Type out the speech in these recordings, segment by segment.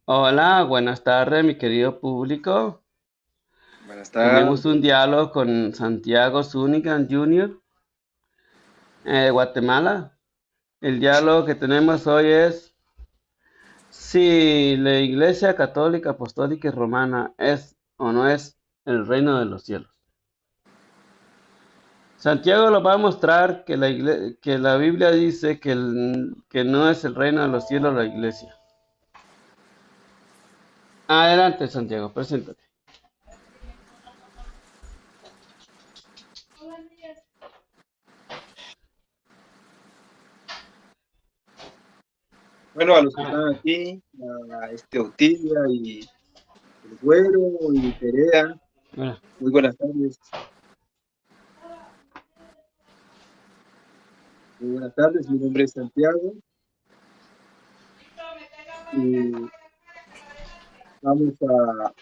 Hola, buenas tardes, mi querido público. Buenas Tenemos un tardes. diálogo con Santiago Zúñiga Jr. De Guatemala. El diálogo que tenemos hoy es si la Iglesia Católica, Apostólica y Romana es o no es el reino de los cielos. Santiago nos va a mostrar que que la Biblia dice que no es el reino de los cielos la Iglesia. Adelante, Santiago, preséntate. Bueno, a los que Ah, están aquí, a Otilia y el Güero y Perea, mira. muy buenas tardes. Muy buenas tardes, mi nombre es Santiago y vamos a,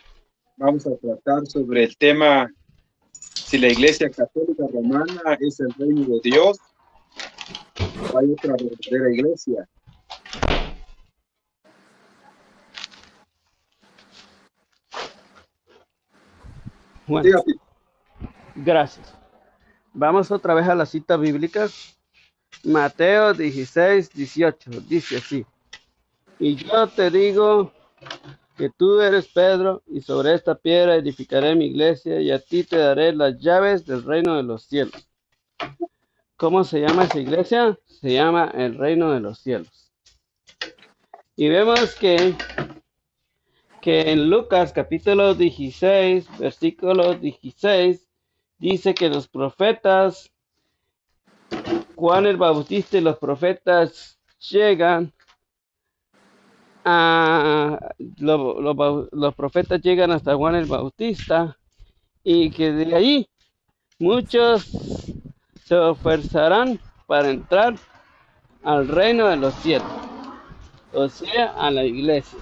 vamos a tratar sobre el tema si la Iglesia Católica Romana es el reino de Dios o hay otra verdadera iglesia. Bueno, Dígame, gracias. Vamos otra vez a la cita bíblica. Mateo 16:18. Dice así. Y yo te digo que tú eres Pedro, y sobre esta piedra edificaré mi iglesia, y a ti te daré las llaves del reino de los cielos. ¿Cómo se llama esa iglesia? Se llama el reino de los cielos. Y vemos que en Lucas capítulo 16, versículo 16, dice que los profetas, Juan el Bautista y los profetas llegan los profetas llegan hasta Juan el Bautista y que de allí muchos se esforzarán para entrar al reino de los cielos, o sea, a la iglesia.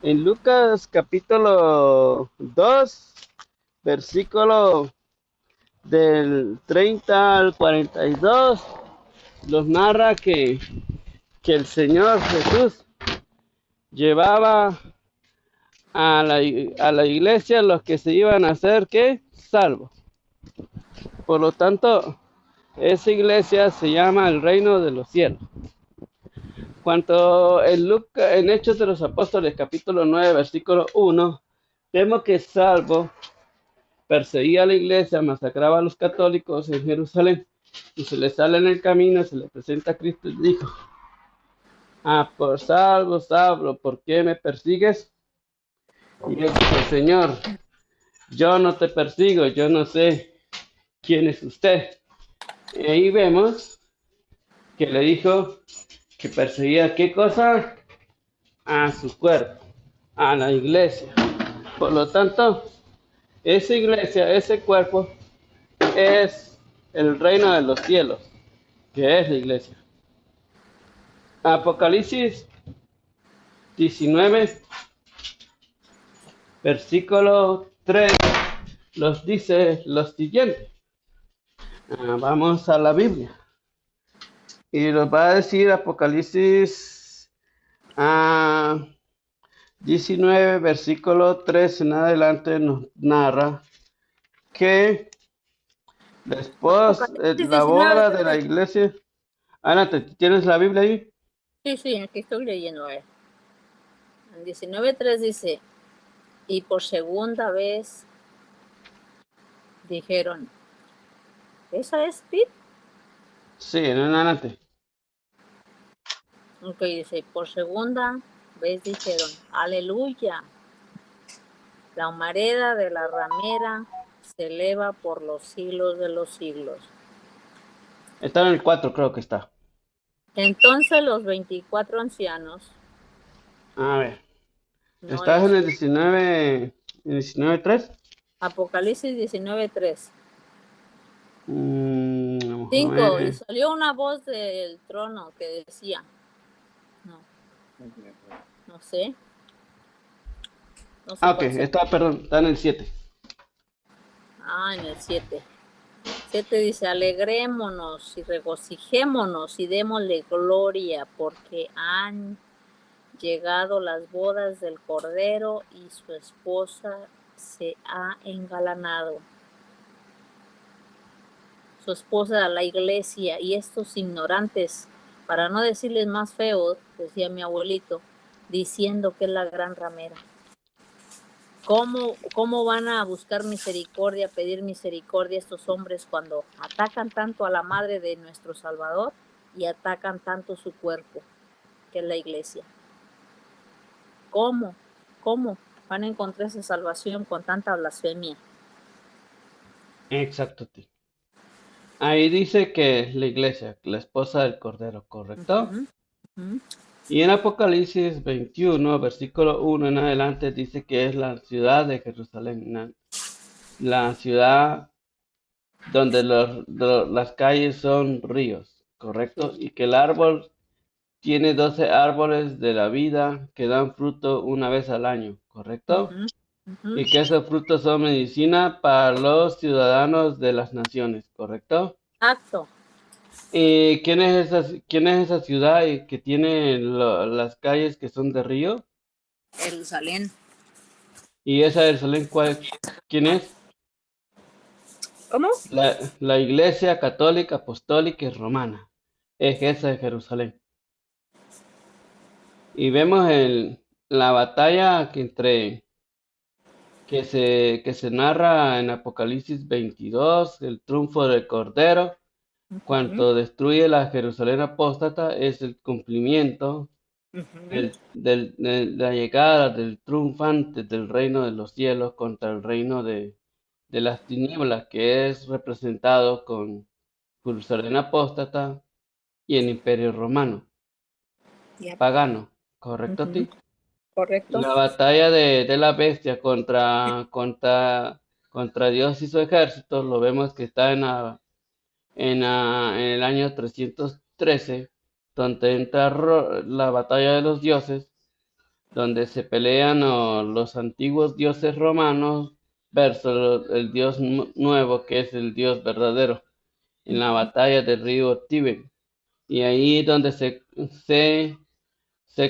En Lucas capítulo 2, versículo del 30 al 42, nos narra que el Señor Jesús llevaba a la iglesia los que se iban a hacer ¿qué? Salvos. Por lo tanto, esa iglesia se llama el reino de los cielos. Cuanto en Hechos de los Apóstoles, capítulo 9, versículo 1, vemos que Salvo perseguía a la iglesia, masacraba a los católicos en Jerusalén, y se le sale en el camino, se le presenta a Cristo y dijo, por Salvo, Salvo, ¿por qué me persigues? Y él dijo, Señor, yo no te persigo, yo no sé quién es usted. Y ahí vemos que le dijo que perseguía qué cosa, a su cuerpo, a la iglesia. Por lo tanto, esa iglesia, ese cuerpo, es el reino de los cielos, que es la iglesia. Apocalipsis 19, versículo 3, nos dice lo siguiente. Vamos a la Biblia. Y nos va a decir Apocalipsis 19, versículo 3 en adelante, nos narra que después de Apocalipsis la 19, boda de la 3. iglesia. Adelante, ¿tienes la Biblia ahí? Sí, aquí estoy leyendo. A ver. En 19:3 dice, y por segunda vez dijeron, ¿esa es Pete? Sí, en adelante. Ok, dice, por segunda vez dijeron, aleluya, la humareda de la ramera se eleva por los siglos de los siglos. Está en el 4, creo que está. Entonces los 24 ancianos, A ver, no ¿estás en es el 19, en 19:3? Apocalipsis 19:3. Vamos a 5, y ver. salió una voz del trono que decía, no sé, no sé Ok, cuál sea. está, perdón, está en el 7. En el 7. 7 dice, alegrémonos y regocijémonos y démosle gloria porque han llegado las bodas del Cordero y su esposa se ha engalanado. Su esposa, la iglesia, y estos ignorantes, para no decirles más feos, decía mi abuelito, diciendo que es la gran ramera. ¿Cómo van a buscar misericordia, pedir misericordia estos hombres cuando atacan tanto a la madre de nuestro Salvador y atacan tanto su cuerpo, que es la iglesia? ¿Cómo van a encontrar esa salvación con tanta blasfemia? Exacto, tío. Ahí dice que es la iglesia, la esposa del Cordero, ¿correcto? Y en Apocalipsis 21, versículo 1 en adelante, dice que es la ciudad de Jerusalén, la ciudad donde las calles son ríos, ¿correcto? Sí. Y que el árbol tiene 12 árboles de la vida que dan fruto una vez al año, ¿correcto? Y que esos frutos son medicina para los ciudadanos de las naciones, ¿correcto? Exacto. ¿Y quién es esa ciudad y que tiene las calles que son de río? Jerusalén. ¿Y esa Jerusalén quién es? ¿Cómo? La Iglesia Católica, Apostólica y Romana. Es esa de Jerusalén. Y vemos la batalla que se narra en Apocalipsis 22, el triunfo del Cordero, cuando destruye la Jerusalén apóstata, es el cumplimiento de la llegada del triunfante del reino de los cielos contra el reino de las tinieblas, que es representado con Jerusalén apóstata y el imperio romano, Yep. pagano, ¿correcto a ti? Correcto. La batalla de la bestia contra Dios y su ejército, lo vemos que está en el año 313, donde entra la batalla de los dioses, donde se pelean los antiguos dioses romanos versus el dios nuevo, que es el dios verdadero, en la batalla del río Tíber. Y ahí donde se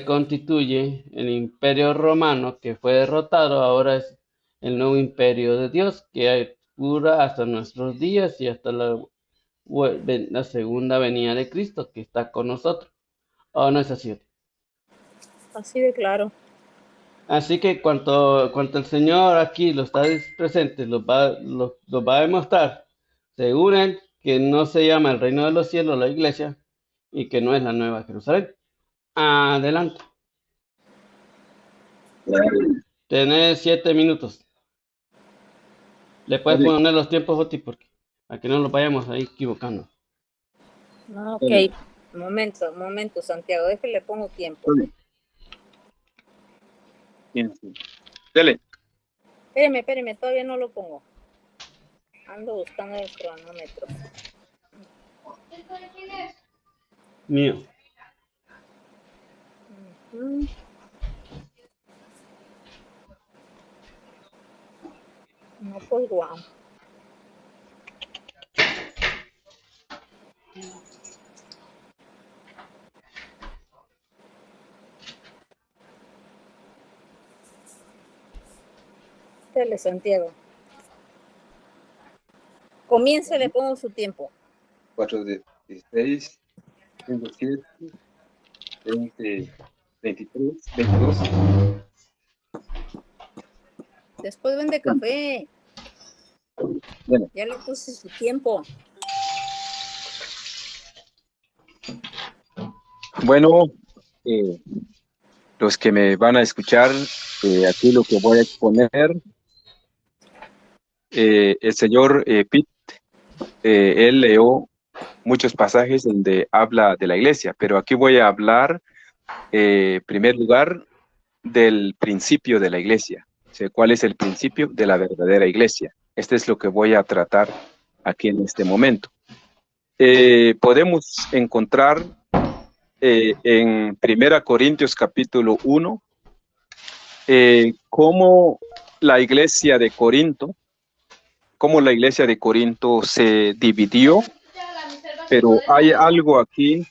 constituye el imperio romano, que fue derrotado, ahora es el nuevo imperio de Dios, que dura hasta nuestros días y hasta la segunda venida de Cristo, que está con nosotros. ¿O no es así? Así de claro. Así que cuanto el Señor aquí lo está presente, los va a demostrar, según Él, que no se llama el reino de los cielos, la iglesia, y que no es la nueva Jerusalén. Adelante. Tenés 7 minutos. Le puedes Dale, poner los tiempos, Oti, porque a que no nos vayamos ahí equivocando. No, ok. dale, Momento, Santiago. Déjale, le pongo tiempo. dale. Bien, sí. Dale. Espéreme, todavía no lo pongo. Ando buscando el cronómetro. Mío. No, pues guau. Dale, Santiago. Comience, le pongo su tiempo. 4 de 16, 27, 20, 23, 22. Después vende café. Bueno, Ya le puse su tiempo. bueno, los que me van a escuchar, aquí lo que voy a exponer, el señor Pitt, él leyó muchos pasajes donde habla de la iglesia, pero aquí voy a hablar, en primer lugar, del principio de la iglesia. O sea, ¿cuál es el principio de la verdadera iglesia? Este es lo que voy a tratar aquí en este momento. Podemos encontrar en 1 Corintios capítulo 1 cómo la iglesia de Corinto se dividió, pero hay algo aquí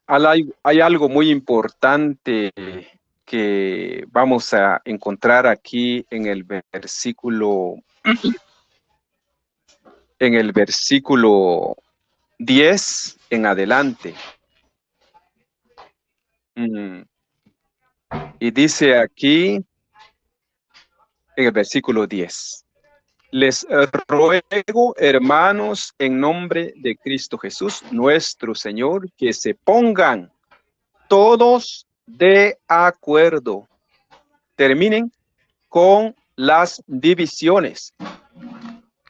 hay algo muy importante que vamos a encontrar aquí en el versículo 10 en adelante. Y dice aquí en el versículo 10. Les ruego, hermanos, en nombre de Cristo Jesús, nuestro Señor, que se pongan todos de acuerdo. Terminen con las divisiones,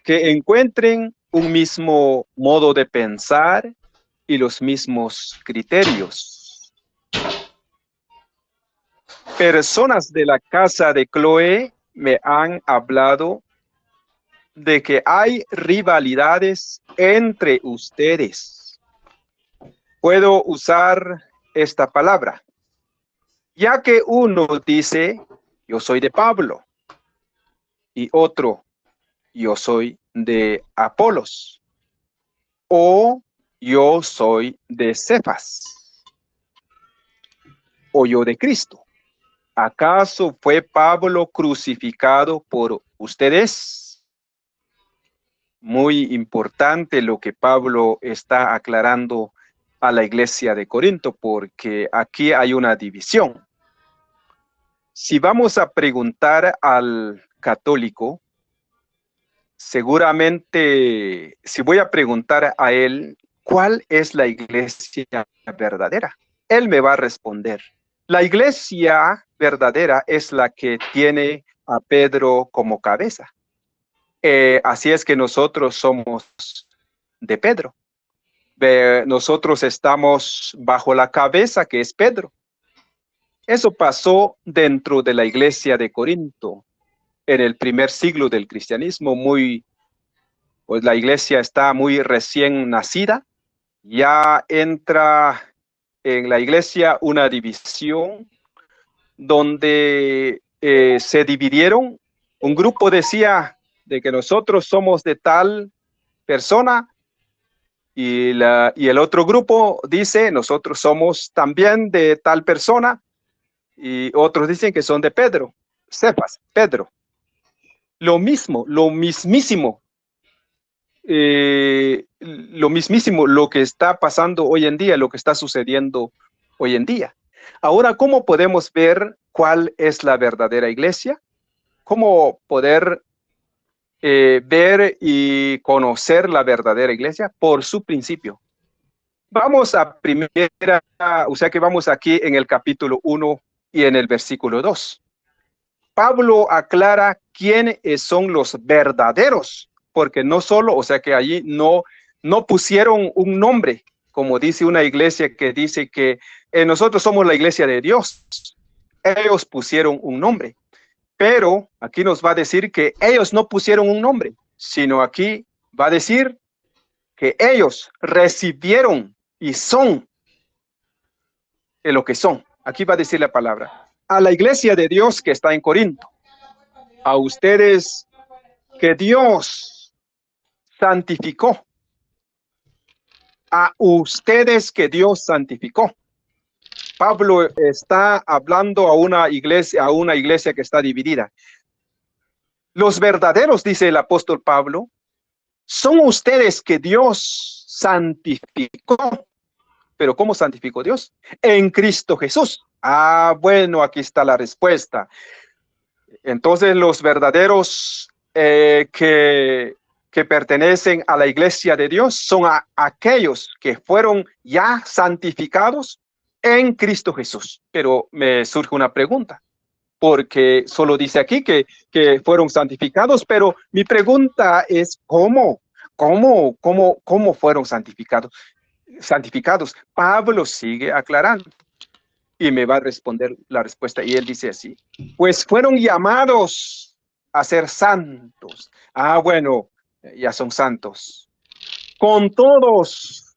que encuentren un mismo modo de pensar y los mismos criterios. Personas de la casa de Cloé me han hablado de que hay rivalidades entre ustedes. Puedo usar esta palabra, ya que uno dice, yo soy de Pablo, y otro, yo soy de Apolos, o yo soy de Cefas, o yo de Cristo. ¿Acaso fue Pablo crucificado por ustedes? Muy importante lo que Pablo está aclarando a la iglesia de Corinto, porque aquí hay una división. Si vamos a preguntar al católico, seguramente, si voy a preguntar a él, ¿cuál es la iglesia verdadera? Él me va a responder, la iglesia verdadera es la que tiene a Pedro como cabeza. Así es que nosotros somos de Pedro. Nosotros estamos bajo la cabeza que es Pedro. Eso pasó dentro de la iglesia de Corinto en el primer siglo del cristianismo. Pues la iglesia está muy recién nacida. Ya entra en la iglesia una división donde se dividieron. Un grupo decía de que nosotros somos de tal persona y el otro grupo dice nosotros somos también de tal persona y otros dicen que son de Pedro, Cefas, Pedro. Lo mismo, lo mismísimo lo que está pasando hoy en día, lo que está sucediendo hoy en día. Ahora, ¿cómo podemos ver cuál es la verdadera iglesia? ¿Cómo poder ver y conocer la verdadera iglesia? Por su principio. Vamos a vamos aquí en el capítulo 1 y en el versículo 2. Pablo aclara quiénes son los verdaderos, porque no solo, allí no pusieron un nombre, como dice una iglesia que dice que nosotros somos la iglesia de Dios. Ellos pusieron un nombre, pero aquí nos va a decir que ellos no pusieron un nombre, sino aquí va a decir que ellos recibieron y son lo que son. Aquí va a decir la palabra. A la iglesia de Dios que está en Corinto, a ustedes que Dios santificó, a ustedes que Dios santificó. Pablo está hablando a una iglesia que está dividida. Los verdaderos, dice el apóstol Pablo, son ustedes que Dios santificó. ¿Pero cómo santificó Dios? En Cristo Jesús. Bueno, aquí está la respuesta. Entonces, los verdaderos que pertenecen a la iglesia de Dios son aquellos que fueron ya santificados en Cristo Jesús. Pero me surge una pregunta, porque solo dice aquí que fueron santificados, pero mi pregunta es ¿cómo fueron santificados? Pablo sigue aclarando y me va a responder la respuesta, y él dice así: pues fueron llamados a ser santos. Bueno, ya son santos. Con todos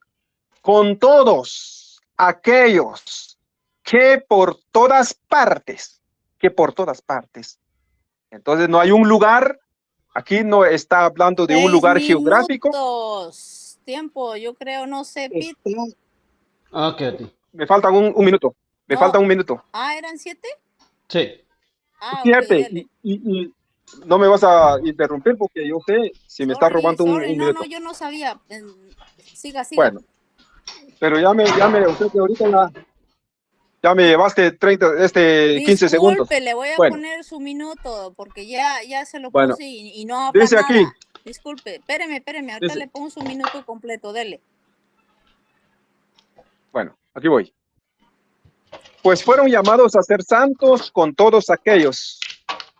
aquellos que por todas partes. Entonces no hay un lugar, aquí no está hablando de un lugar geográfico. Tiempo, yo creo, no sé, Pete. Ok, me faltan un minuto. Me No. falta un minuto. ¿Eran 7? Sí. Ok, 7. dele. Y no me vas a interrumpir porque yo sé si me estás robando Sorry, un no, minuto. yo no sabía. Siga. Bueno, pero o sea que ahorita ya me llevaste 15 segundos. Disculpe, le voy a Bueno, poner su minuto porque ya se lo bueno, puse y no habla dice aquí, nada. Disculpe, espéreme, ahorita dice, le pongo su minuto completo, dele. bueno, aquí voy. Pues fueron llamados a ser santos con todos aquellos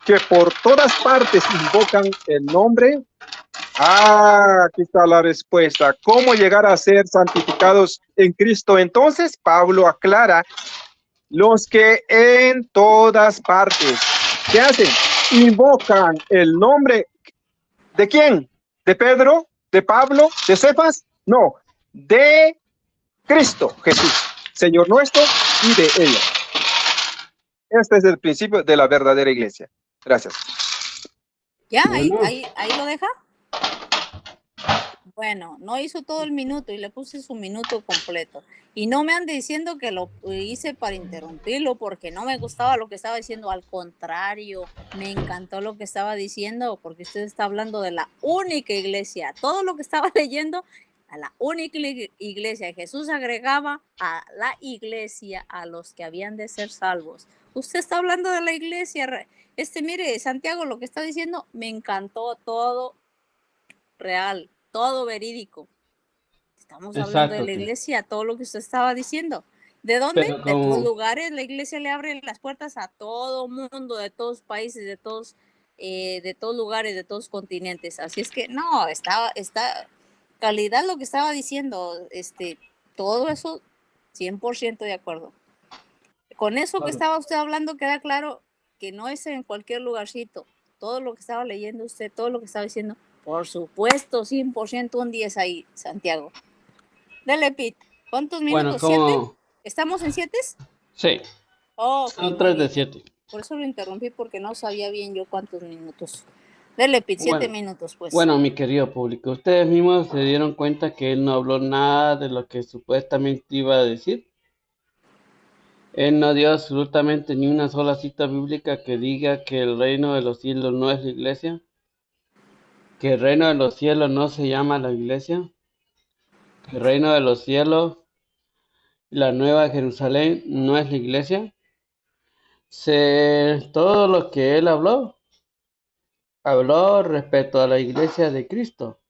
que por todas partes invocan el nombre. Aquí está la respuesta. ¿Cómo llegar a ser santificados en Cristo? Entonces, Pablo aclara, los que en todas partes, ¿qué hacen? Invocan el nombre. ¿De quién? ¿De Pedro? ¿De Pablo? ¿De Cefas? No, de Cristo Jesús, Señor nuestro y de ella. Este es el principio de la verdadera iglesia. Gracias. ¿Ya? Bueno, ¿Ahí lo deja? Bueno, no hizo todo el minuto y le puse su minuto completo. Y no me ande diciendo que lo hice para interrumpirlo porque no me gustaba lo que estaba diciendo. Al contrario, me encantó lo que estaba diciendo porque usted está hablando de la única iglesia. Todo lo que estaba leyendo, a la única iglesia. Jesús agregaba a la iglesia a los que habían de ser salvos. Usted está hablando de la iglesia. Mire, Santiago, lo que está diciendo, me encantó todo real, todo verídico. Estamos hablando de exacto, la tía. iglesia, todo lo que usted estaba diciendo. ¿De dónde? Pero De todos como, lugares. La iglesia le abre las puertas a todo mundo, de todos países, de todos lugares, de todos continentes. Así es que no, está calidad lo que estaba diciendo. Todo eso, 100% de acuerdo. Con eso que estaba usted hablando, queda claro que no es en cualquier lugarcito. Todo lo que estaba leyendo usted, todo lo que estaba diciendo, por supuesto, 100% un 10 ahí, Santiago. Dele, Pete. ¿Cuántos bueno, minutos? ¿7? como, ¿Estamos en 7? sí, Ok, son muy 3 de bien. 7. Por eso lo interrumpí porque no sabía bien yo cuántos minutos. Dele, Pete, 7 Bueno, minutos, pues. bueno, mi querido público, ustedes mismos se dieron cuenta que él no habló nada de lo que supuestamente iba a decir. Él no dio absolutamente ni una sola cita bíblica que diga que el reino de los cielos no es la iglesia, que el reino de los cielos no se llama la iglesia, que el reino de los cielos, la nueva Jerusalén, no es la iglesia. Todo lo que él habló respecto a la iglesia de Cristo.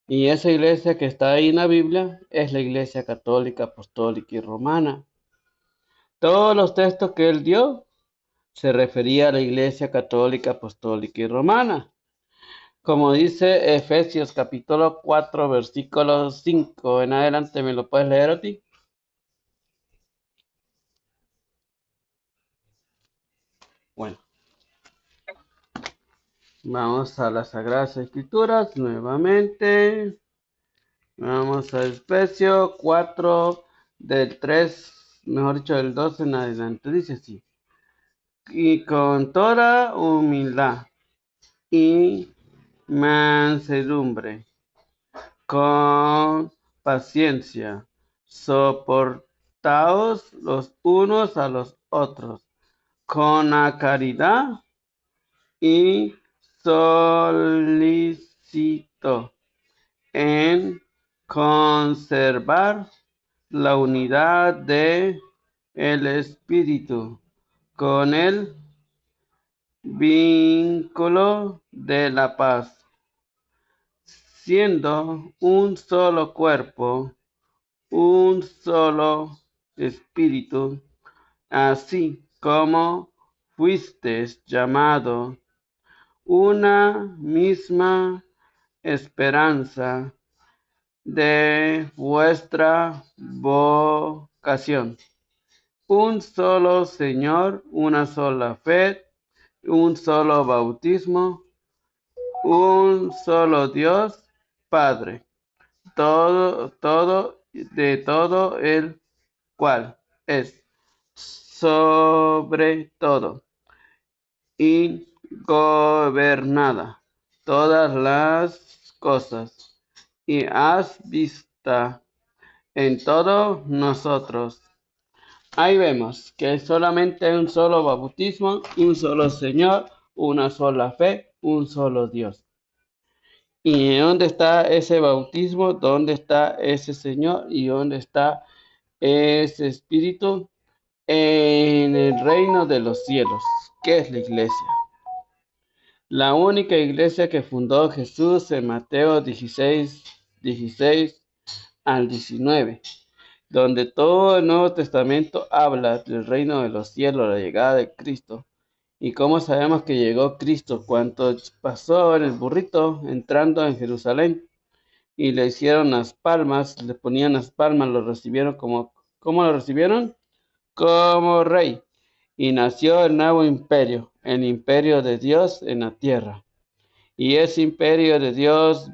Y esa iglesia que está ahí en la Biblia es la iglesia católica, apostólica y romana. Todos los textos que él dio se refería a la iglesia católica, apostólica y romana. Como dice Efesios capítulo 4, versículo 5 en adelante, ¿me lo puedes leer a ti? Bueno, vamos a las Sagradas Escrituras nuevamente. Vamos a Efesios 4, del 3, mejor dicho, del 2 en adelante. Dice así: y con toda humildad y mansedumbre, con paciencia, soportaos los unos a los otros, con la caridad y solicito en conservar la unidad de el espíritu con el vínculo de la paz, siendo un solo cuerpo, un solo espíritu, así como fuisteis llamado una misma esperanza de vuestra vocación. Un solo Señor, una sola fe, un solo bautismo, un solo Dios, Padre, de todo el cual es sobre todo y gobernada todas las cosas, y has vista en todos nosotros. Ahí vemos que es solamente un solo bautismo, un solo Señor, una sola fe, un solo Dios. ¿Y dónde está ese bautismo? ¿Dónde está ese Señor? ¿Y dónde está ese Espíritu? En el reino de los cielos, que es la iglesia. La única iglesia que fundó Jesús en Mateo 16 al 19, donde todo el Nuevo Testamento habla del reino de los cielos, la llegada de Cristo. ¿Y cómo sabemos que llegó Cristo? Cuando pasó en el burrito entrando en Jerusalén y le hicieron las palmas, le ponían las palmas, lo recibieron ¿cómo lo recibieron? Como rey. Y nació el nuevo imperio, el imperio de Dios en la tierra. Y ese imperio de Dios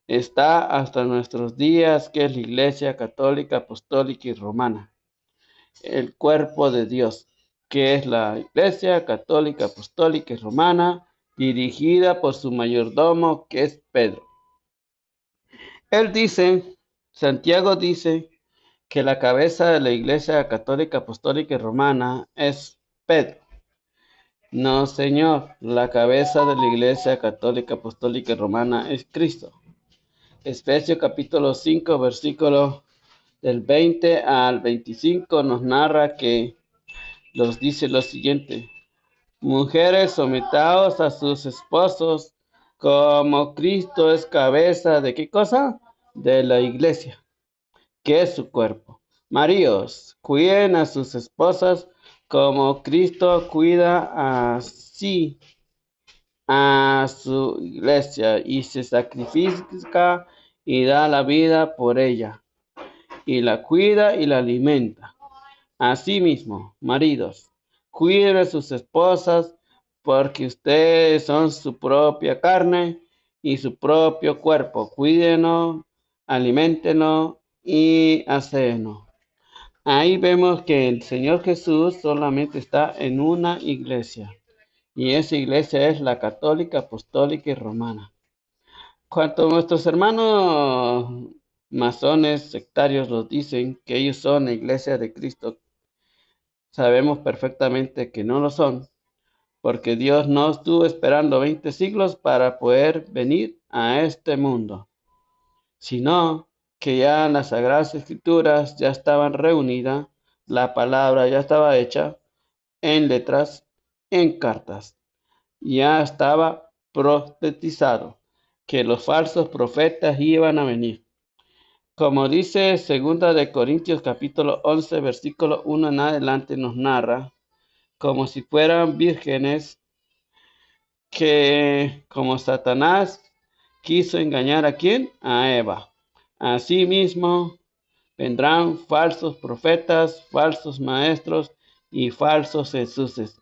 está hasta nuestros días, que es la Iglesia Católica, Apostólica y Romana, el cuerpo de Dios, que es la Iglesia Católica, Apostólica y Romana, dirigida por su mayordomo, que es Pedro. Él dice, Santiago dice, que la cabeza de la Iglesia Católica, Apostólica y Romana es Pedro. No, Señor, la cabeza de la Iglesia Católica, Apostólica y Romana es Cristo. Efesios capítulo 5, versículo del 20 al 25 nos narra que nos dice lo siguiente: mujeres, sometaos a sus esposos, como Cristo es cabeza de ¿qué cosa? De la iglesia, que es su cuerpo. Maridos, cuiden a sus esposas como Cristo cuida a su iglesia y se sacrifica y da la vida por ella, y la cuida y la alimenta. Asimismo, maridos, cuiden a sus esposas, porque ustedes son su propia carne y su propio cuerpo. Cuídenlo, aliméntenlo y hacenlo. Ahí vemos que el Señor Jesús solamente está en una iglesia, y esa iglesia es la católica, apostólica y romana. Cuanto a nuestros hermanos masones, sectarios, los dicen que ellos son la iglesia de Cristo, sabemos perfectamente que no lo son, porque Dios no estuvo esperando 20 siglos para poder venir a este mundo, sino que ya las Sagradas Escrituras ya estaban reunidas, la palabra ya estaba hecha en letras, en cartas, ya estaba profetizado que los falsos profetas iban a venir. Como dice 2 Corintios capítulo 11, versículo 1 en adelante, nos narra como si fueran vírgenes, que como Satanás quiso engañar a quién, a Eva. Asimismo vendrán falsos profetas, falsos maestros y falsos Jesuses.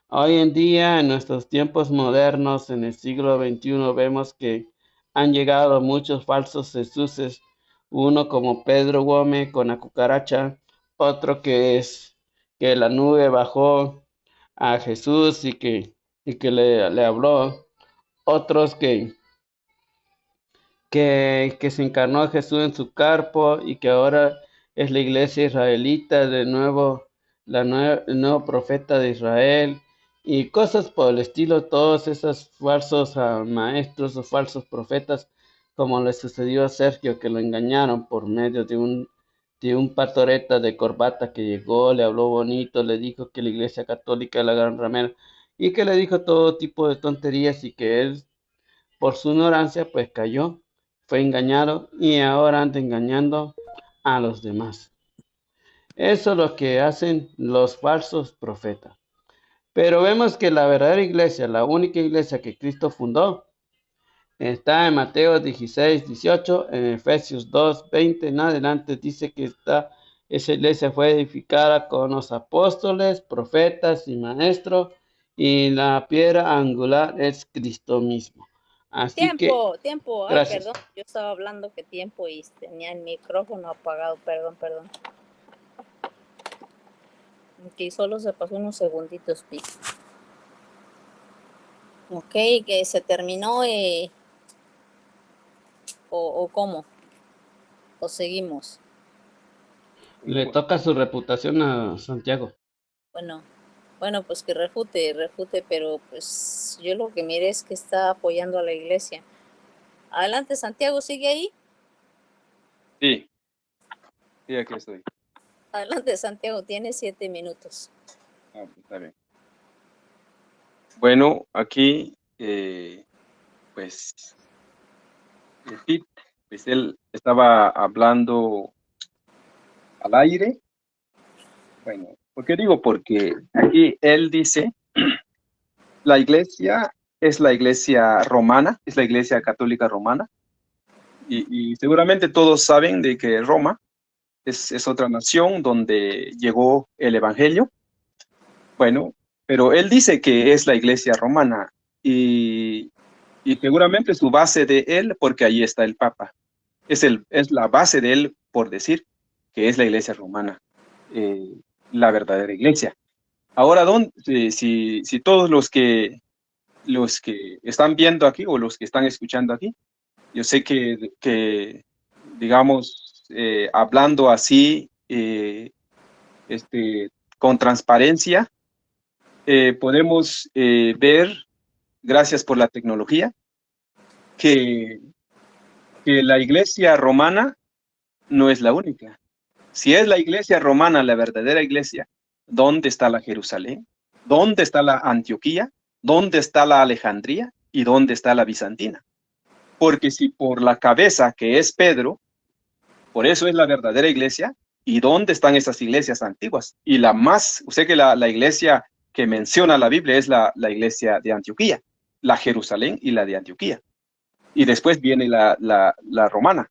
Hoy en día, en nuestros tiempos modernos, en el siglo XXI, vemos que han llegado muchos falsos Jesuses, uno como Pedro Gómez con la cucaracha, otro que es que la nube bajó a Jesús y que le habló, otros que se encarnó Jesús en su cuerpo y que ahora es la iglesia israelita de nuevo, el nuevo profeta de Israel y cosas por el estilo, todos esos falsos maestros o falsos profetas, como le sucedió a Sergio, que lo engañaron por medio de un patoreta de corbata que llegó, le habló bonito, le dijo que la iglesia católica es la gran ramera y que le dijo todo tipo de tonterías y que él por su ignorancia pues cayó, fue engañado y ahora anda engañando a los demás. Eso es lo que hacen los falsos profetas. Pero vemos que la verdadera iglesia, la única iglesia que Cristo fundó, está en Mateo 16, 18, en Efesios 2, 20 en adelante dice que esa iglesia fue edificada con los apóstoles, profetas y maestros, y la piedra angular es Cristo mismo. Así que, Tiempo. Ay, gracias. perdón, yo estaba hablando que tiempo y tenía el micrófono apagado, perdón. Ok, solo se pasó unos segunditos, please. Ok, que se terminó o cómo, o seguimos. Le toca su reputación a Santiago. Bueno, bueno, pues que refute, pero pues yo lo que miré es que está apoyando a la iglesia. Adelante, Santiago, ¿sigue ahí? Sí, sí, aquí estoy. Adelante, Santiago, tiene 7 minutos. Ah, pues, está bien. Bueno, aquí, pues, sí, pues él estaba hablando al aire. Bueno, ¿por qué digo? Porque aquí él dice, la iglesia es la iglesia romana, es la iglesia católica romana, y seguramente todos saben de que Roma es otra nación donde llegó el evangelio. Bueno, pero él dice que es la iglesia romana, y, y seguramente su base de él, porque ahí está el Papa, es la base de él por decir que es la iglesia romana, eh, la verdadera iglesia. Ahora, si todos los que están viendo aquí o los que están escuchando aquí, yo sé que digamos, hablando así, con transparencia, podemos ver, gracias por la tecnología, que, que la iglesia romana no es la única. Si es la iglesia romana la verdadera iglesia, ¿dónde está la Jerusalén? ¿Dónde está la Antioquía? ¿Dónde está la Alejandría? ¿Y dónde está la Bizantina? Porque si por la cabeza que es Pedro, por eso es la verdadera iglesia, ¿y dónde están esas iglesias antiguas? Y la más, sé que la iglesia que menciona la Biblia es la iglesia de Antioquía, la Jerusalén y la de Antioquía. Y después viene la romana.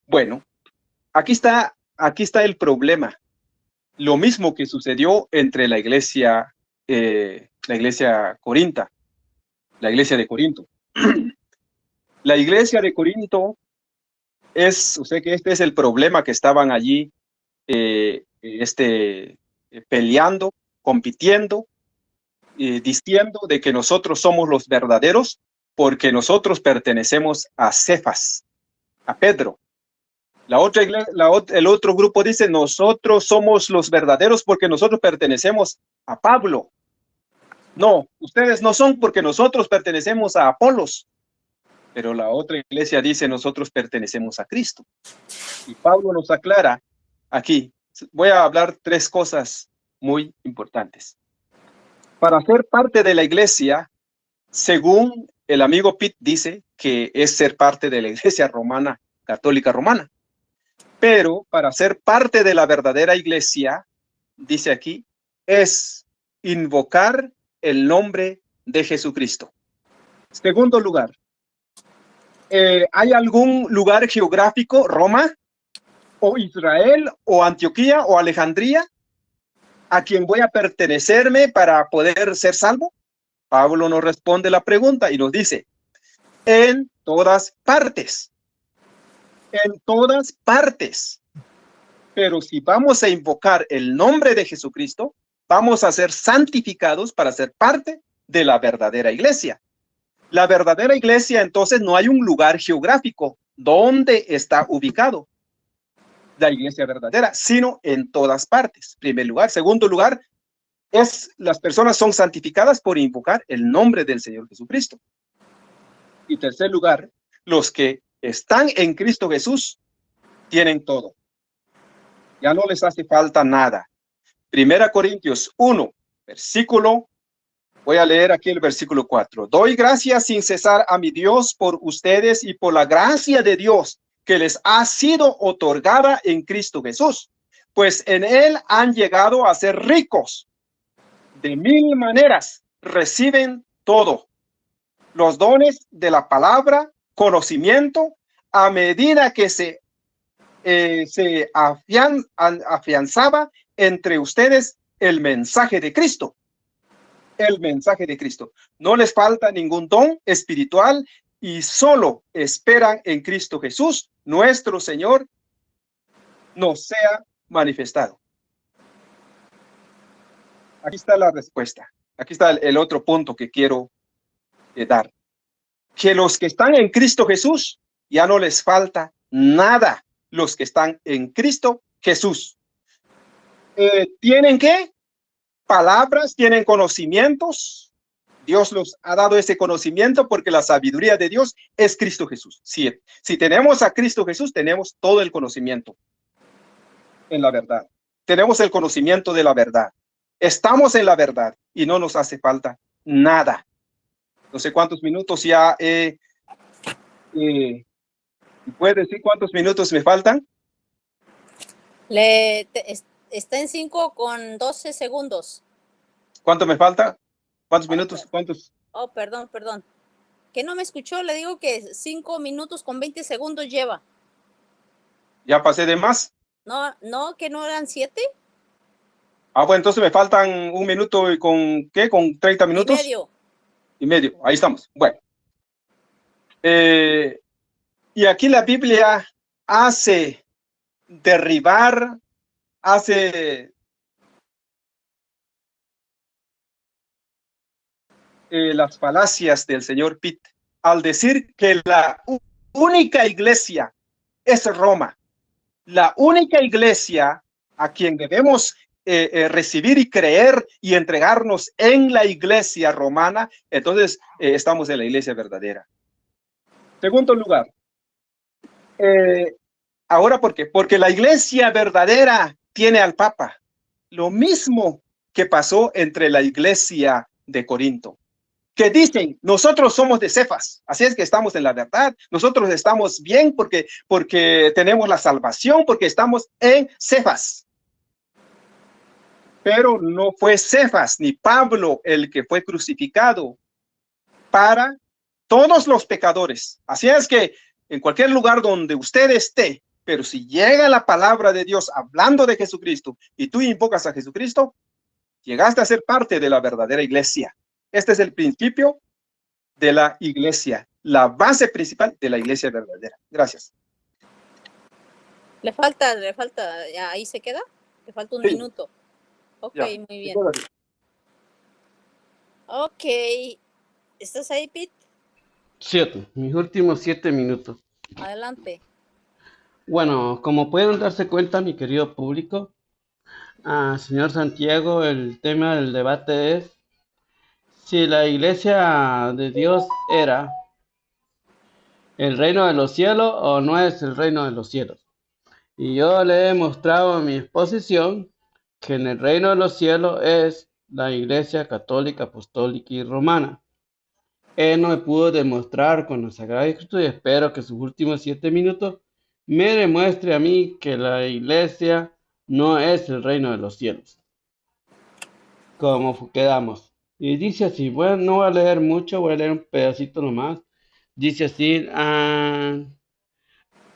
Bueno, aquí está el problema. Lo mismo que sucedió entre la iglesia Corinta, la iglesia de Corinto. La iglesia de Corinto o sea que este es el problema que estaban allí peleando, compitiendo, diciendo de que nosotros somos los verdaderos porque nosotros pertenecemos a Cefas, a Pedro. El otro grupo dice, nosotros somos los verdaderos porque nosotros pertenecemos a Pablo. No, ustedes no son porque nosotros pertenecemos a Apolos. Pero la otra iglesia dice, nosotros pertenecemos a Cristo. Y Pablo nos aclara aquí. Voy a hablar 3 cosas muy importantes. Para ser parte de la iglesia, según el amigo Pitt dice que es ser parte de la iglesia romana, católica romana. Pero para ser parte de la verdadera iglesia, dice aquí, es invocar el nombre de Jesucristo. Segundo lugar, ¿hay algún lugar geográfico, Roma, o Israel, o Antioquía, o Alejandría, a quien voy a pertenecerme para poder ser salvo? Pablo nos responde la pregunta y nos dice, en todas partes. En todas partes. Pero si vamos a invocar el nombre de Jesucristo, vamos a ser santificados para ser parte de la verdadera iglesia. La verdadera iglesia, entonces, no hay un lugar geográfico donde está ubicado la iglesia verdadera, sino en todas partes. Primer lugar. Segundo lugar, las personas son santificadas por invocar el nombre del Señor Jesucristo. Y tercer lugar, los que están en Cristo Jesús tienen todo. Ya no les hace falta nada. Primera Corintios 1, voy a leer aquí el versículo 4. Doy gracias sin cesar a mi Dios por ustedes y por la gracia de Dios que les ha sido otorgada en Cristo Jesús, pues en él han llegado a ser ricos. De 1000 maneras reciben todo. Los dones de la palabra, conocimiento, a medida que se afianzaba entre ustedes el mensaje de Cristo. El mensaje de Cristo. No les falta ningún don espiritual y solo esperan en Cristo Jesús, nuestro Señor, nos sea manifestado. Aquí está la respuesta. Aquí está el otro punto que quiero dar. Que los que están en Cristo Jesús ya no les falta nada. Los que están en Cristo Jesús. ¿Tienen qué? Palabras, tienen conocimientos. Dios los ha dado ese conocimiento porque la sabiduría de Dios es Cristo Jesús. Si tenemos a Cristo Jesús, tenemos todo el conocimiento en la verdad. Tenemos el conocimiento de la verdad. Estamos en la verdad y no nos hace falta nada. No sé cuántos minutos ya ¿puede decir cuántos minutos me faltan? Está en 5 con 12 segundos. ¿Cuánto me falta? ¿Cuántos minutos? ¿Cuántos? Oh, perdón. ¿Que no me escuchó? Le digo que 5 minutos con 20 segundos lleva. ¿Ya pasé de más? No, que no eran 7. Bueno, entonces me faltan 1 minuto y con, ¿qué? ¿Con 30 minutos? Y medio, ahí estamos. Bueno. Y aquí la Biblia hace derribar, hace las falacias del señor Pitt al decir que la única iglesia es Roma. La única iglesia a quien debemos recibir y creer y entregarnos en la iglesia romana, entonces estamos en la iglesia verdadera. Segundo lugar, ahora, ¿por qué? Porque la iglesia verdadera tiene al Papa. Lo mismo que pasó entre la iglesia de Corinto, que dicen, nosotros somos de Cefas, así es que estamos en la verdad, nosotros estamos bien porque tenemos la salvación, porque estamos en Cefas. Pero no fue Cefas ni Pablo el que fue crucificado para todos los pecadores. Así es que en cualquier lugar donde usted esté, pero si llega la palabra de Dios hablando de Jesucristo y tú invocas a Jesucristo, llegaste a ser parte de la verdadera iglesia. Este es el principio de la iglesia, la base principal de la iglesia verdadera. Gracias. Le falta, ahí se queda. Le falta un minuto. Ok, ya. Muy bien. Ok. ¿Estás ahí, Pete? 7, mis últimos 7 minutos. Adelante. Bueno, como pueden darse cuenta, mi querido público, señor Santiago, el tema del debate es si la iglesia de Dios era el reino de los cielos o no es el reino de los cielos. Y yo le he mostrado en mi exposición que en el reino de los cielos es la iglesia católica, apostólica y romana. Él no me pudo demostrar con la Sagrada Escritura y espero que sus últimos 7 minutos me demuestre a mí que la iglesia no es el reino de los cielos. Como quedamos. Y dice así, bueno, no voy a leer mucho, voy a leer un pedacito nomás. Dice así,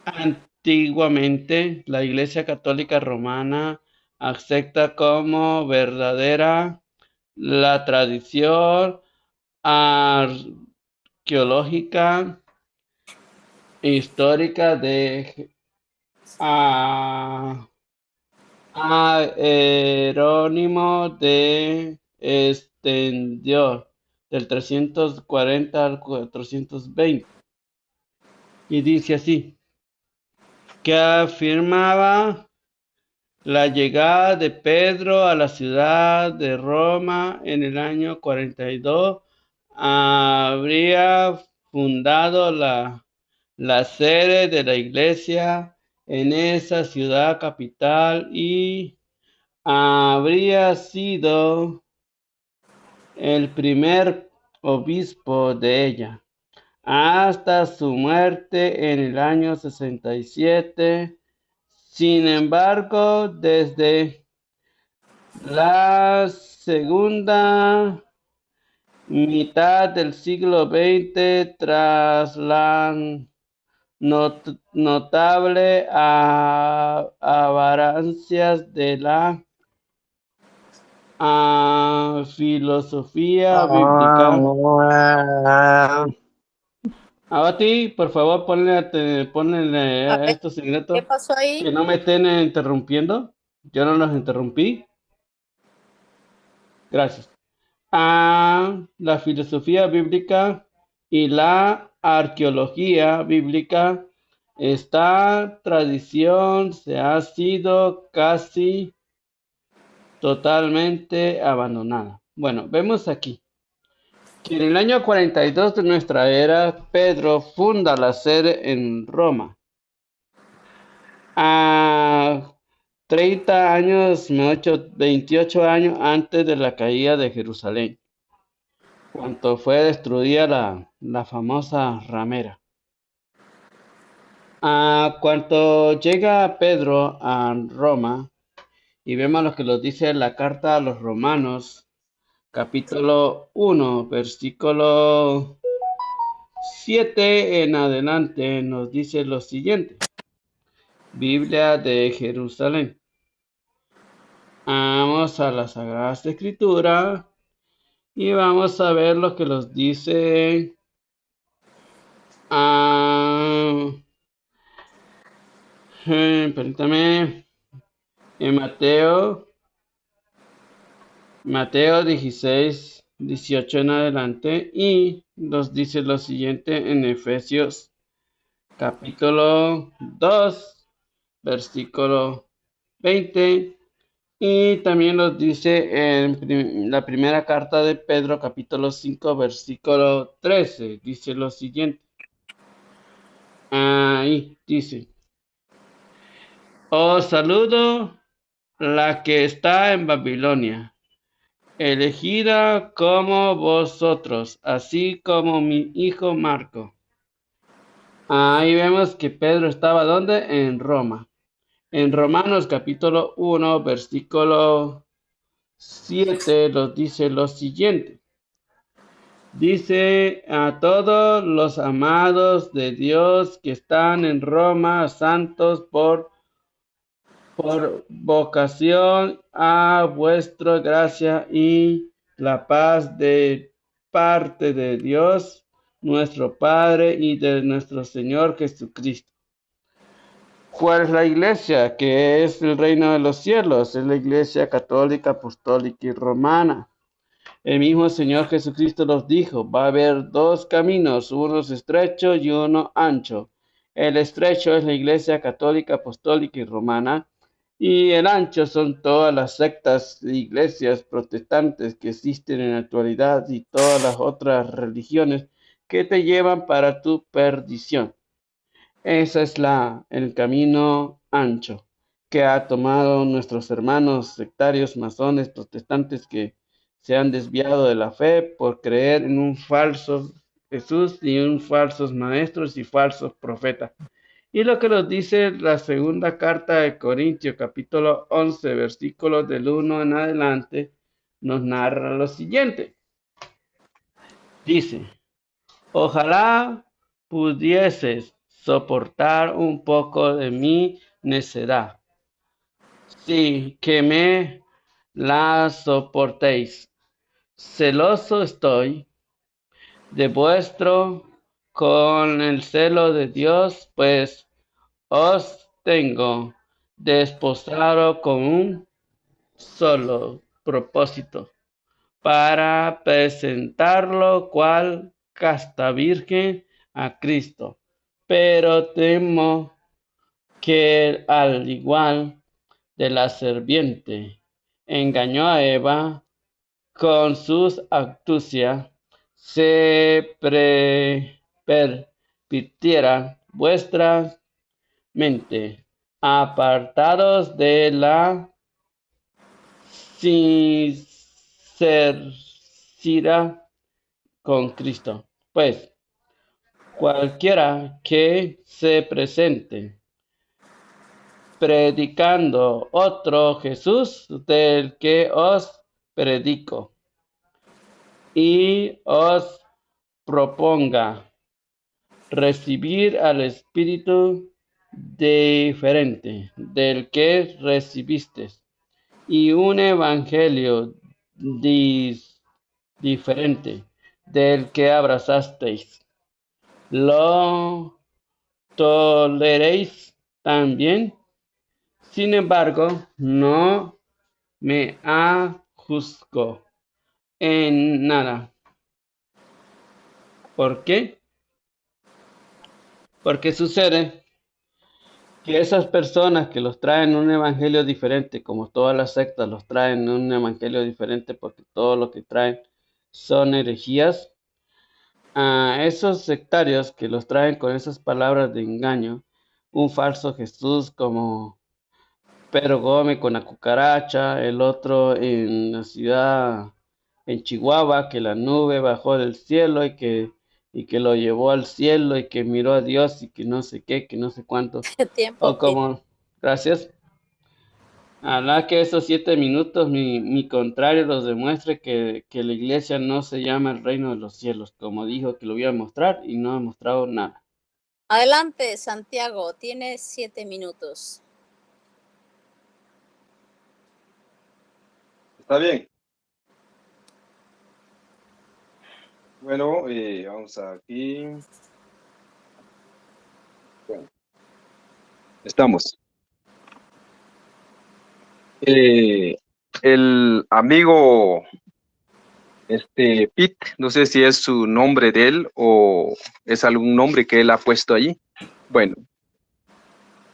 antiguamente la Iglesia Católica Romana acepta como verdadera la tradición arqueológica e histórica de Jerónimo de Extendió del 340 al 420 y dice así, que afirmaba la llegada de Pedro a la ciudad de Roma en el año 42, habría fundado la sede de la iglesia en esa ciudad capital y habría sido el primer obispo de ella hasta su muerte en el año 67. Sin embargo, desde la segunda mitad del siglo XX, tras la notable avarancias de la filosofía bíblica. Abati, por favor, ponle a estos secretos. ¿Qué pasó ahí? Que no me estén interrumpiendo. Yo no los interrumpí. Gracias. La filosofía bíblica y la arqueología bíblica. Esta tradición se ha sido casi totalmente abandonada. Bueno, vemos aquí que en el año 42 de nuestra era, Pedro funda la sede en Roma. A 30 años, 28 años antes de la caída de Jerusalén, cuando fue destruida la famosa ramera. Cuando llega Pedro a Roma, y vemos lo que nos dice la carta a los Romanos, capítulo 1, versículo 7 en adelante, nos dice lo siguiente. Biblia de Jerusalén. Vamos a las Sagradas Escrituras y vamos a ver lo que nos dice permítame, en Mateo 16, 18 en adelante, y nos dice lo siguiente en Efesios capítulo 2, versículo 20, y también nos dice en la primera carta de Pedro capítulo 5, versículo 13, dice lo siguiente. Ahí dice: os saludo la que está en Babilonia, elegida como vosotros, así como mi hijo Marco. Ahí vemos que Pedro estaba ¿dónde? En Roma. En Romanos capítulo 1, versículo 7 nos dice lo siguiente. Dice: a todos los amados de Dios que están en Roma, santos por vocación, a vuestra gracia y la paz de parte de Dios nuestro Padre y de nuestro Señor Jesucristo. ¿Cuál es la iglesia? Que es el reino de los cielos. Es la iglesia católica, apostólica y romana. El mismo Señor Jesucristo nos dijo: va a haber dos caminos, uno estrecho y uno ancho. El estrecho es la iglesia católica, apostólica y romana, y el ancho son todas las sectas e iglesias protestantes que existen en la actualidad y todas las otras religiones que te llevan para tu perdición. Ese es el camino ancho que ha tomado nuestros hermanos sectarios, masones, protestantes, que se han desviado de la fe por creer en un falso Jesús y en falsos maestros y falsos profetas. Y lo que nos dice la segunda carta de Corintios, capítulo 11, versículos del 1 en adelante, nos narra lo siguiente. Dice: ojalá pudieses soportar un poco de mi necedad. Sí, que me la soportéis. Celoso estoy de vuestro con el celo de Dios, pues os tengo desposado con un solo propósito, para presentarlo cual casta virgen a Cristo. Pero temo que al igual de la serpiente engañó a Eva con sus astucias, se pervirtiera vuestra mente, apartados de la sinceridad con Cristo. Pues cualquiera que se presente predicando otro Jesús del que os predico, y os proponga recibir al Espíritu diferente del que recibisteis, y un evangelio diferente del que abrazasteis, lo toleréis también. Sin embargo, no me juzgo en nada. ¿Por qué? Porque sucede que esas personas que los traen un evangelio diferente, como todas las sectas los traen un evangelio diferente porque todo lo que traen son herejías, a esos sectarios que los traen con esas palabras de engaño, un falso Jesús como Pedro Gómez con la cucaracha, el otro en la ciudad, en Chihuahua, que la nube bajó del cielo y que lo llevó al cielo y que miró a Dios y que no sé qué, que no sé cuánto. Tiempo, O Pete. como, gracias. Ojalá que esos 7 minutos, mi contrario, los demuestre que la iglesia no se llama el reino de los cielos, como dijo que lo iba a mostrar y no ha mostrado nada. Adelante, Santiago, tienes 7 minutos. ¿Está bien? Bueno, vamos aquí. Bueno, estamos. El amigo, Pete, no sé si es su nombre de él o es algún nombre que él ha puesto allí. Bueno,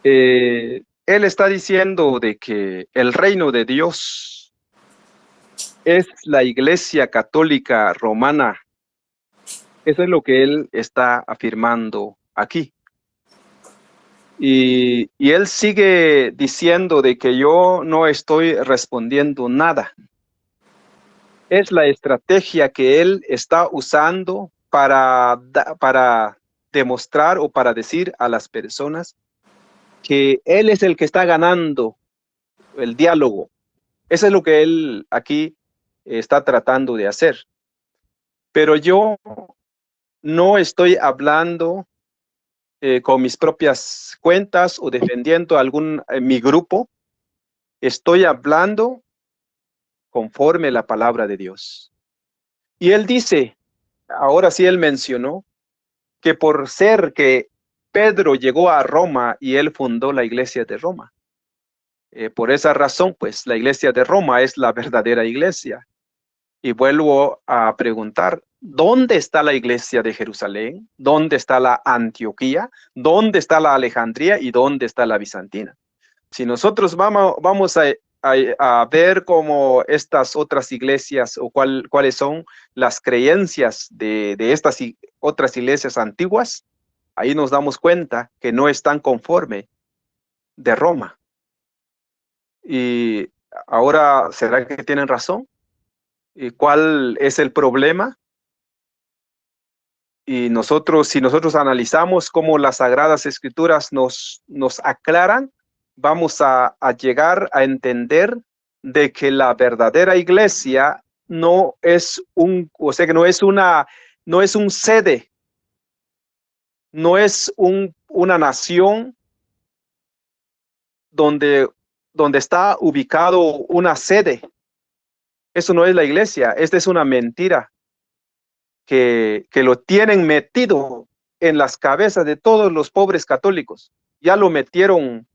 él está diciendo de que el reino de Dios es la Iglesia Católica Romana. Eso es lo que él está afirmando aquí. Y él sigue diciendo de que yo no estoy respondiendo nada. Es la estrategia que él está usando para demostrar o para decir a las personas que él es el que está ganando el diálogo. Eso es lo que él aquí está tratando de hacer. Pero yo no estoy hablando con mis propias cuentas o defendiendo mi grupo. Estoy hablando conforme la palabra de Dios. Y él dice, ahora sí él mencionó, que por ser que Pedro llegó a Roma y él fundó la iglesia de Roma. Por esa razón, pues la iglesia de Roma es la verdadera iglesia. Y vuelvo a preguntar, ¿dónde está la iglesia de Jerusalén? ¿Dónde está la Antioquía? ¿Dónde está la Alejandría? ¿Y dónde está la Bizantina? Si nosotros vamos a ver cómo estas otras iglesias o cuáles son las creencias de estas otras iglesias antiguas, ahí nos damos cuenta que no están conforme de Roma. Y ahora, ¿será que tienen razón? ¿Y cuál es el problema? Y si nosotros analizamos cómo las Sagradas Escrituras nos aclaran, vamos a llegar a entender de que la verdadera iglesia no es que no es un sede, no es una nación donde está ubicado una sede. Eso no es la iglesia, esta es una mentira que lo tienen metido en las cabezas de todos los pobres católicos. Ya lo metieron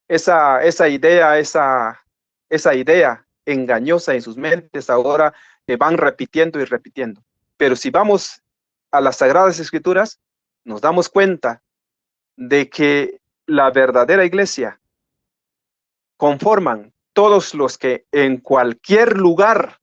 esa idea engañosa en sus mentes, ahora van repitiendo y repitiendo. Pero si vamos a las Sagradas Escrituras, nos damos cuenta de que la verdadera iglesia conforman todos los que en cualquier lugar,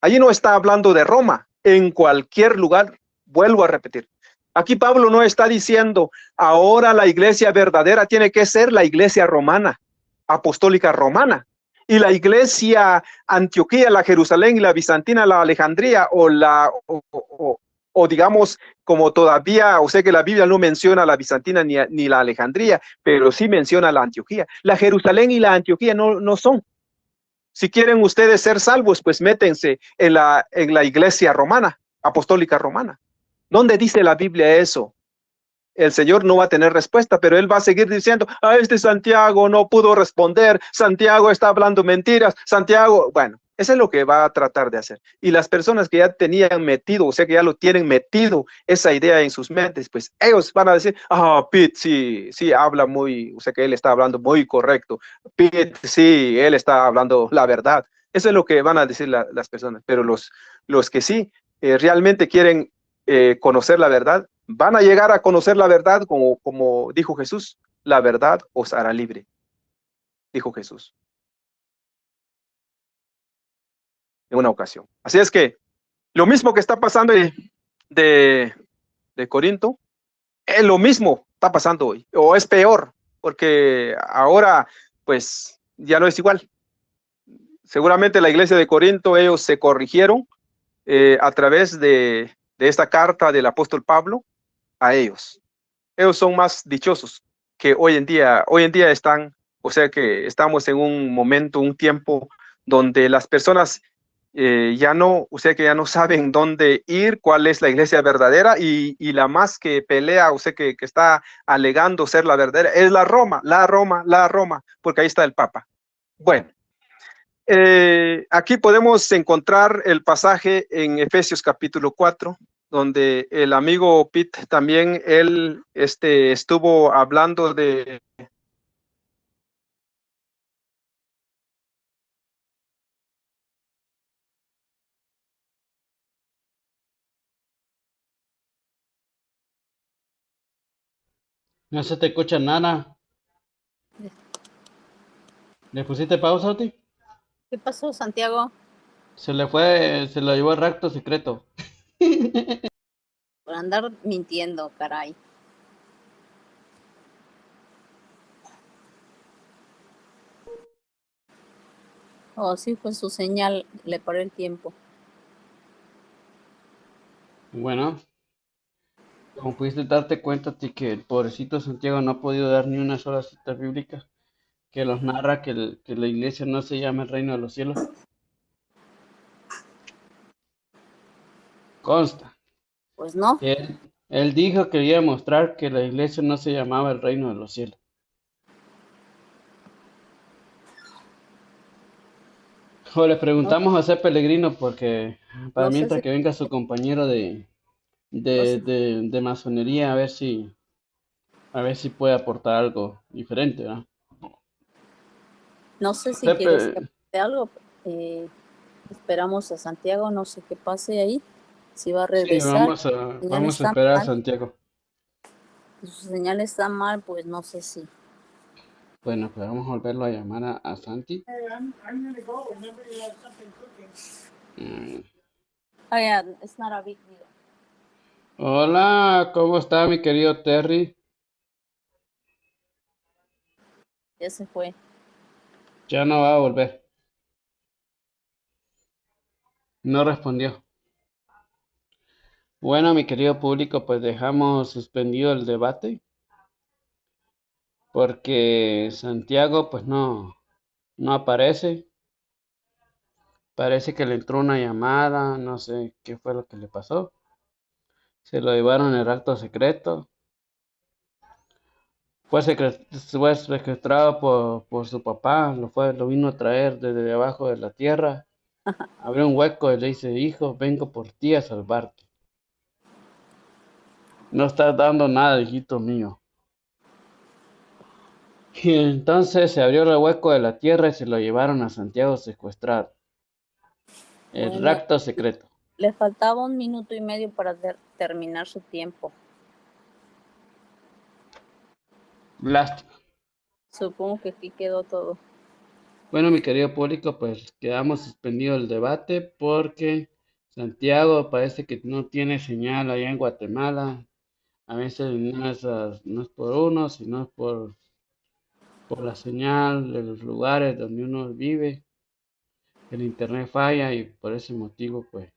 allí no está hablando de Roma, en cualquier lugar, vuelvo a repetir, aquí Pablo no está diciendo, ahora la iglesia verdadera tiene que ser la iglesia romana, apostólica romana, y la iglesia Antioquía, la Jerusalén y la Bizantina, la Alejandría, o digamos, como todavía, o sea que la Biblia no menciona la Bizantina ni la Alejandría, pero sí menciona la Antioquía. La Jerusalén y la Antioquía no son. Si quieren ustedes ser salvos, pues métense en la iglesia romana, apostólica romana. ¿Dónde dice la Biblia eso? El Señor no va a tener respuesta, pero Él va a seguir diciendo, Santiago no pudo responder, Santiago está hablando mentiras, Santiago, bueno, eso es lo que va a tratar de hacer. Y las personas que ya tenían metido, o sea que ya lo tienen metido esa idea en sus mentes, pues ellos van a decir, Pete, sí, habla o sea que él está hablando muy correcto, Pete, sí, él está hablando la verdad. Eso es lo que van a decir las personas, pero los que sí realmente quieren conocer la verdad, van a llegar a conocer la verdad como dijo Jesús. la verdad os hará libre, dijo Jesús en una ocasión. Así es que lo mismo que está pasando de, de Corinto, es lo mismo está pasando hoy, o es peor, porque ahora pues ya no es igual. Seguramente la iglesia de Corinto, ellos se corrigieron a través de esta carta del apóstol Pablo a ellos. Ellos son más dichosos que hoy en día. Hoy en día están, o sea que estamos en un momento, un tiempo donde las personas ya no, o sea que ya no saben dónde ir, cuál es la iglesia verdadera y la más que pelea, o sea que está alegando ser la verdadera, es la Roma, la Roma, la Roma, porque ahí está el Papa. Bueno, aquí podemos encontrar el pasaje en Efesios capítulo 4, donde el amigo Pete también, él estuvo hablando de... No se te escucha nada. ¿Le pusiste pausa, Oti? ¿Qué pasó, Santiago? Se lo llevó el recto secreto. Por andar mintiendo, caray. Oh, sí, fue su señal, le paré el tiempo. Bueno, como pudiste darte cuenta, Oti, que el pobrecito Santiago no ha podido dar ni una sola cita bíblica que los narra que la iglesia no se llama el reino de los cielos. Consta. Pues no. Él dijo que quería mostrar que la iglesia no se llamaba el reino de los cielos. O le No, preguntamos a ese peregrino porque para no sé mientras si, que venga su compañero no sé, de masonería a ver si puede aportar algo diferente, ¿no? no sé si Ese quieres que aporte algo. Eh, esperamos a Santiago, no sé qué pase ahí. Si va a sí, regresar, su señal vamos a está esperar a mal. Santiago. Si su señal está mal, pues no sé si. Bueno, pues vamos a volverlo a llamar a Santi. Mm. Oh, yeah, it's not a big deal. Hola, ¿cómo está mi querido Terry? Ya se fue. Ya no va a volver. No respondió. Bueno, mi querido público, pues dejamos suspendido el debate porque Santiago pues no aparece. Parece que le entró una llamada, no sé qué fue lo que le pasó. Se lo llevaron en el acto secreto. Fue secuestrado por su papá, lo vino a traer desde debajo de la tierra. Abrió un hueco y le dice, hijo, vengo por ti a salvarte. No estás dando nada, hijito mío. Y entonces se abrió el hueco de la tierra y se lo llevaron a Santiago secuestrado. El Bueno, acto secreto. le faltaba 1 minuto y medio para terminar su tiempo. Lástima. Supongo que aquí quedó todo. Bueno, mi querido público, pues quedamos suspendido el debate porque Santiago parece que no tiene señal allá en Guatemala. A veces no es por uno, sino por la señal de los lugares donde uno vive. El internet falla y por ese motivo, pues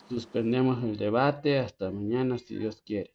suspendemos el debate hasta mañana si Dios quiere.